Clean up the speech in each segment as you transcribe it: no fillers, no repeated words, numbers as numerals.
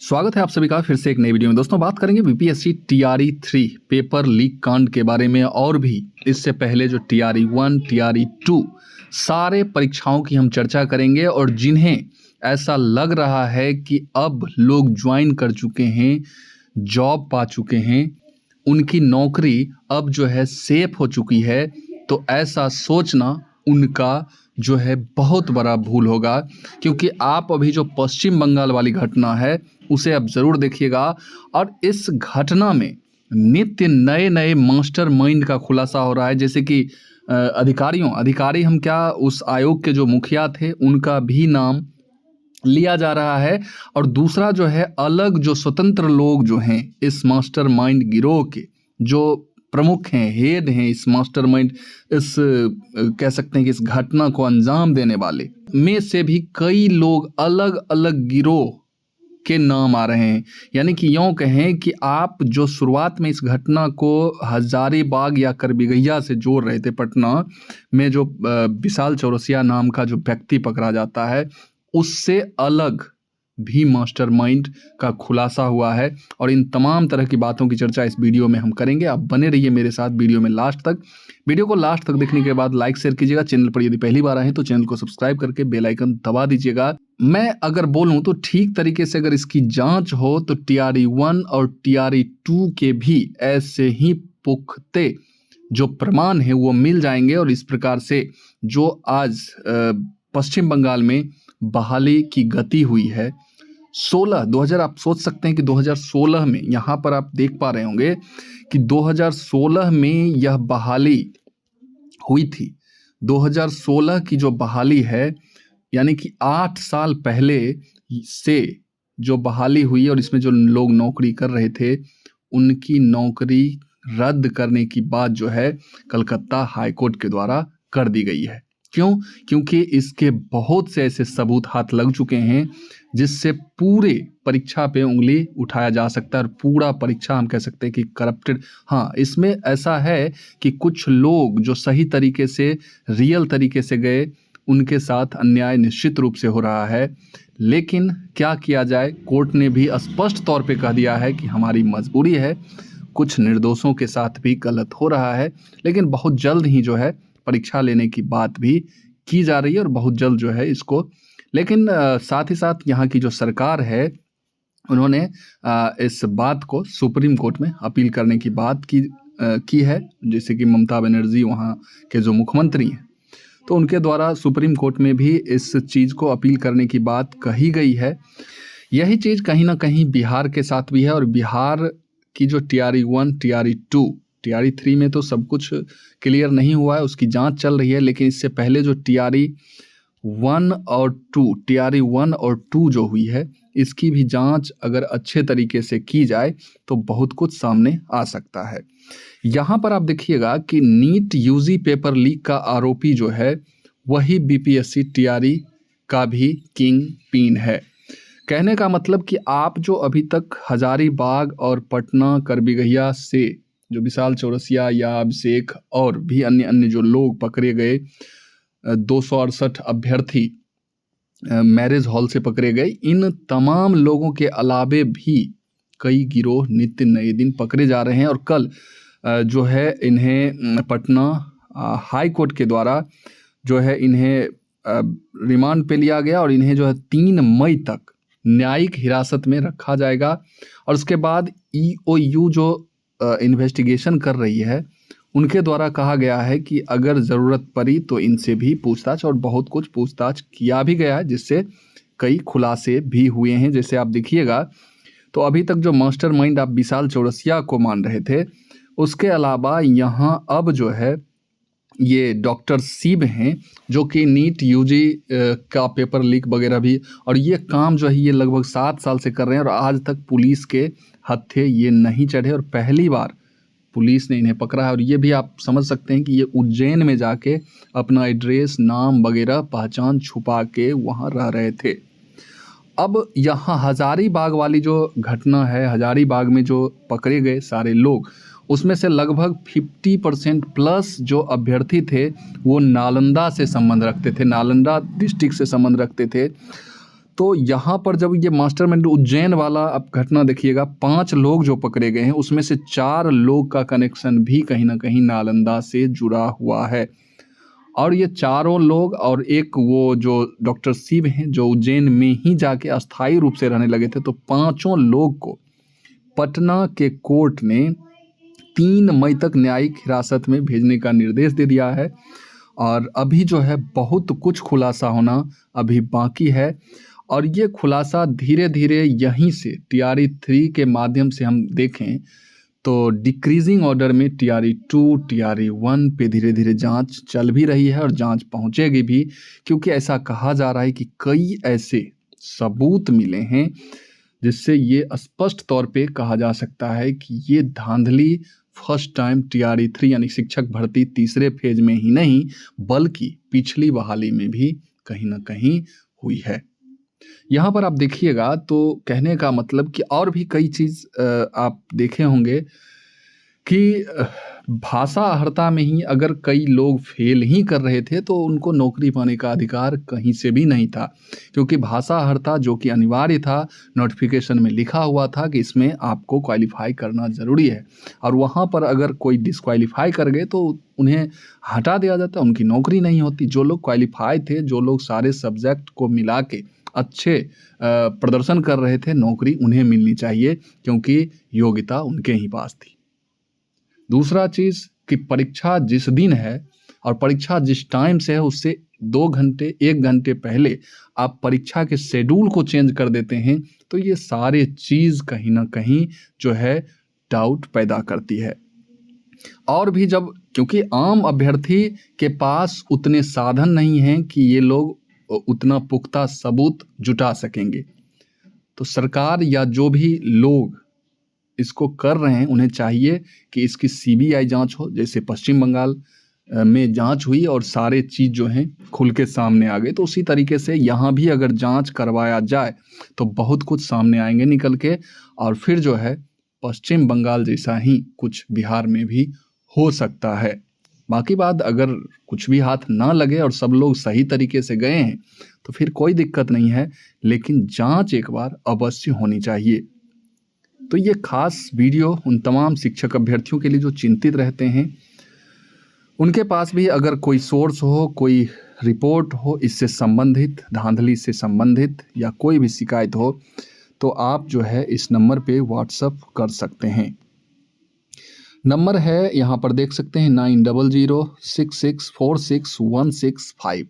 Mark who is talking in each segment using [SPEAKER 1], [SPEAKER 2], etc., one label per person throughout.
[SPEAKER 1] स्वागत है आप सभी का फिर से एक नई वीडियो में। दोस्तों बात करेंगे बीपीएससी टीआरई 3 पेपर लीक कांड के बारे में और भी इससे पहले जो टीआरई 1 टीआरई 2 सारे परीक्षाओं की हम चर्चा करेंगे और जिन्हें ऐसा लग रहा है कि अब लोग ज्वाइन कर चुके हैं, जॉब पा चुके हैं, उनकी नौकरी अब जो है सेफ हो चुकी है, तो ऐसा सोचना उनका जो है बहुत बड़ा भूल होगा। क्योंकि आप अभी जो पश्चिम बंगाल वाली घटना है उसे अब ज़रूर देखिएगा और इस घटना में नित्य नए नए मास्टर माइंड का खुलासा हो रहा है। जैसे कि अधिकारी हम क्या उस आयोग के जो मुखिया थे उनका भी नाम लिया जा रहा है और दूसरा जो है अलग जो स्वतंत्र लोग जो हैं इस मास्टर माइंड गिरोह के जो प्रमुख हैं, हेड हैं, इस मास्टरमाइंड इस कह सकते हैं कि इस घटना को अंजाम देने वाले में से भी कई लोग अलग अलग गिरोह के नाम आ रहे हैं। यानी कि यूँ कहें कि आप जो शुरुआत में इस घटना को हजारीबाग या करबिगहिया से जोड़ रहे थे, पटना में जो विशाल चौरसिया नाम का जो व्यक्ति पकड़ा जाता है उससे अलग भी मास्टरमाइंड का खुलासा हुआ है और इन तमाम तरह की बातों की चर्चा इस वीडियो में हम करेंगे। आप बने रहिए मेरे साथ वीडियो में लास्ट तक। वीडियो को लास्ट तक देखने के बाद लाइक शेयर कीजिएगा। चैनल पर यदि पहली बार आए तो चैनल को सब्सक्राइब करके बेल आइकन दबा दीजिएगा। मैं अगर बोलूं तो ठीक तरीके से अगर इसकी जांच हो तो टीआरई 1 और टीआरई 2 के भी ऐसे ही पुख्ते जो प्रमाण है वो मिल जाएंगे और इस प्रकार से जो आज पश्चिम बंगाल में बहाली की गति हुई है 2000 आप सोच सकते हैं कि 2016 में यहाँ पर आप देख पा रहे होंगे कि 2016 में यह बहाली हुई थी। 2016 की जो बहाली है यानी कि 8 साल पहले से जो बहाली हुई और इसमें जो लोग नौकरी कर रहे थे उनकी नौकरी रद्द करने की बात जो है कलकत्ता हाईकोर्ट के द्वारा कर दी गई है। क्यों? क्योंकि इसके बहुत से ऐसे सबूत हाथ लग चुके हैं जिससे पूरे परीक्षा पे उंगली उठाया जा सकता है और पूरा परीक्षा हम कह सकते हैं कि करप्टेड। हाँ, इसमें ऐसा है कि कुछ लोग जो सही तरीके से रियल तरीके से गए उनके साथ अन्याय निश्चित रूप से हो रहा है। लेकिन क्या किया जाए, कोर्ट ने भी स्पष्ट तौर पे कह दिया है कि हमारी मजबूरी है, कुछ निर्दोषों के साथ भी गलत हो रहा है। लेकिन बहुत जल्द ही जो है परीक्षा लेने की बात भी की जा रही है और बहुत जल्द जो है इसको, लेकिन साथ ही साथ यहाँ की जो सरकार है उन्होंने इस बात को सुप्रीम कोर्ट में अपील करने की बात की है। जैसे कि ममता बनर्जी वहाँ के जो मुख्यमंत्री हैं तो उनके द्वारा सुप्रीम कोर्ट में भी इस चीज़ को अपील करने की बात कही गई है। यही चीज़ कहीं ना कहीं बिहार के साथ भी है और बिहार की जो टीआरई 1 टीआरई 2 टीआरई 3 में तो सब कुछ क्लियर नहीं हुआ है, उसकी जांच चल रही है। लेकिन इससे पहले जो टीआरई 1 और 2 जो हुई है इसकी भी जांच अगर अच्छे तरीके से की जाए तो बहुत कुछ सामने आ सकता है। यहाँ पर आप देखिएगा कि नीट यूजी पेपर लीक का आरोपी जो है वही बीपीएससी टीआरई का भी किंग पिन है। कहने का मतलब कि आप जो अभी तक हजारीबाग और पटना करबिगहिया से जो विशाल चौरसिया या अभिषेक और भी अन्य जो लोग पकड़े गए 268 अभ्यर्थी मैरिज हॉल से पकड़े गए, इन तमाम लोगों के अलावे भी कई गिरोह नित्य नए दिन पकड़े जा रहे हैं। और कल जो है इन्हें पटना हाई कोर्ट के द्वारा जो है इन्हें रिमांड पे लिया गया और इन्हें जो है 3 मई तक न्यायिक हिरासत में रखा जाएगा। और उसके बाद ईओयू जो इन्वेस्टिगेशन कर रही है उनके द्वारा कहा गया है कि अगर ज़रूरत पड़ी तो इनसे भी पूछताछ, और बहुत कुछ पूछताछ किया भी गया है जिससे कई खुलासे भी हुए हैं। जैसे आप देखिएगा तो अभी तक जो मास्टरमाइंड आप विशाल चौरसिया को मान रहे थे उसके अलावा यहाँ अब जो है ये डॉक्टर शिव हैं जो कि नीट यूजी का पेपर लीक वगैरह भी, और ये काम जो है ये लगभग 7 साल से कर रहे हैं और आज तक पुलिस के हत्थे ये नहीं चढ़े और पहली बार पुलिस ने इन्हें पकड़ा है। और ये भी आप समझ सकते हैं कि ये उज्जैन में जाके अपना एड्रेस, नाम वगैरह पहचान छुपा के वहाँ रह रहे थे। अब यहाँ हजारीबाग वाली जो घटना है, हजारीबाग में जो पकड़े गए सारे लोग उसमें से लगभग 50% प्लस जो अभ्यर्थी थे वो नालंदा से संबंध रखते थे, नालंदा डिस्ट्रिक्ट से संबंध रखते थे। तो यहाँ पर जब ये मास्टरमाइंड उज्जैन वाला आप घटना देखिएगा, 5 लोग जो पकड़े गए हैं उसमें से 4 लोग का कनेक्शन भी कहीं ना कहीं नालंदा से जुड़ा हुआ है। और ये चारों लोग और एक वो जो डॉक्टर शिव हैं जो उज्जैन में ही जाके अस्थायी रूप से रहने लगे थे, तो 5 लोग को पटना के कोर्ट ने 3 मई तक न्यायिक हिरासत में भेजने का निर्देश दे दिया है। और अभी जो है बहुत कुछ खुलासा होना अभी बाकी है, और ये खुलासा धीरे धीरे यहीं से TRE 3 के माध्यम से हम देखें तो डिक्रीजिंग ऑर्डर में TRE 2, TRE 1 पे धीरे धीरे जांच चल भी रही है और जांच पहुंचेगी भी, क्योंकि ऐसा कहा जा रहा है कि कई ऐसे सबूत मिले हैं जिससे ये स्पष्ट तौर पे कहा जा सकता है कि ये धांधली फर्स्ट टाइम TRE 3 यानी शिक्षक भर्ती तीसरे फेज में ही नहीं बल्कि पिछली बहाली में भी कहीं ना कहीं हुई है। यहाँ पर आप देखिएगा तो कहने का मतलब कि और भी कई चीज़ आप देखे होंगे कि भाषा अहर्ता में ही अगर कई लोग फेल ही कर रहे थे तो उनको नौकरी पाने का अधिकार कहीं से भी नहीं था, क्योंकि भाषा अहर्ता जो कि अनिवार्य था, नोटिफिकेशन में लिखा हुआ था कि इसमें आपको क्वालिफाई करना ज़रूरी है, और वहाँ पर अगर कोई डिसक्वालीफाई कर गए तो उन्हें हटा दिया जाता, उनकी नौकरी नहीं होती। जो लोग क्वालिफाई थे, जो लोग सारे सब्जेक्ट को मिला के अच्छे प्रदर्शन कर रहे थे, नौकरी उन्हें मिलनी चाहिए क्योंकि योग्यता उनके ही पास थी। दूसरा चीज़ कि परीक्षा जिस दिन है और परीक्षा जिस टाइम से है उससे 2 घंटे 1 घंटे पहले आप परीक्षा के शेड्यूल को चेंज कर देते हैं, तो ये सारे चीज़ कहीं ना कहीं जो है डाउट पैदा करती है। और भी जब क्योंकि आम अभ्यर्थी के पास उतने साधन नहीं हैं कि ये लोग उतना पुख्ता सबूत जुटा सकेंगे, तो सरकार या जो भी लोग इसको कर रहे हैं उन्हें चाहिए कि इसकी CBI जांच हो, जैसे पश्चिम बंगाल में जांच हुई और सारे चीज़ जो हैं खुल के सामने आ गए, तो उसी तरीके से यहाँ भी अगर जांच करवाया जाए तो बहुत कुछ सामने आएंगे निकल के, और फिर जो है पश्चिम बंगाल जैसा ही कुछ बिहार में भी हो सकता है। बाकी बात अगर कुछ भी हाथ ना लगे और सब लोग सही तरीके से गए हैं तो फिर कोई दिक्कत नहीं है, लेकिन जांच एक बार अवश्य होनी चाहिए। तो ये खास वीडियो उन तमाम शिक्षक अभ्यर्थियों के लिए जो चिंतित रहते हैं, उनके पास भी अगर कोई सोर्स हो, कोई रिपोर्ट हो इससे संबंधित, धांधली से संबंधित या कोई भी शिकायत हो, तो आप जो है इस नंबर पे व्हाट्सअप कर सकते हैं। नंबर है यहाँ पर देख सकते हैं 9006646165।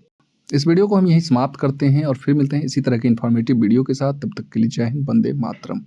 [SPEAKER 1] इस वीडियो को हम यहीं समाप्त करते हैं और फिर मिलते हैं इसी तरह के इन्फॉर्मेटिव वीडियो के साथ। तब तक के लिए जय हिंद, वंदे मातरम।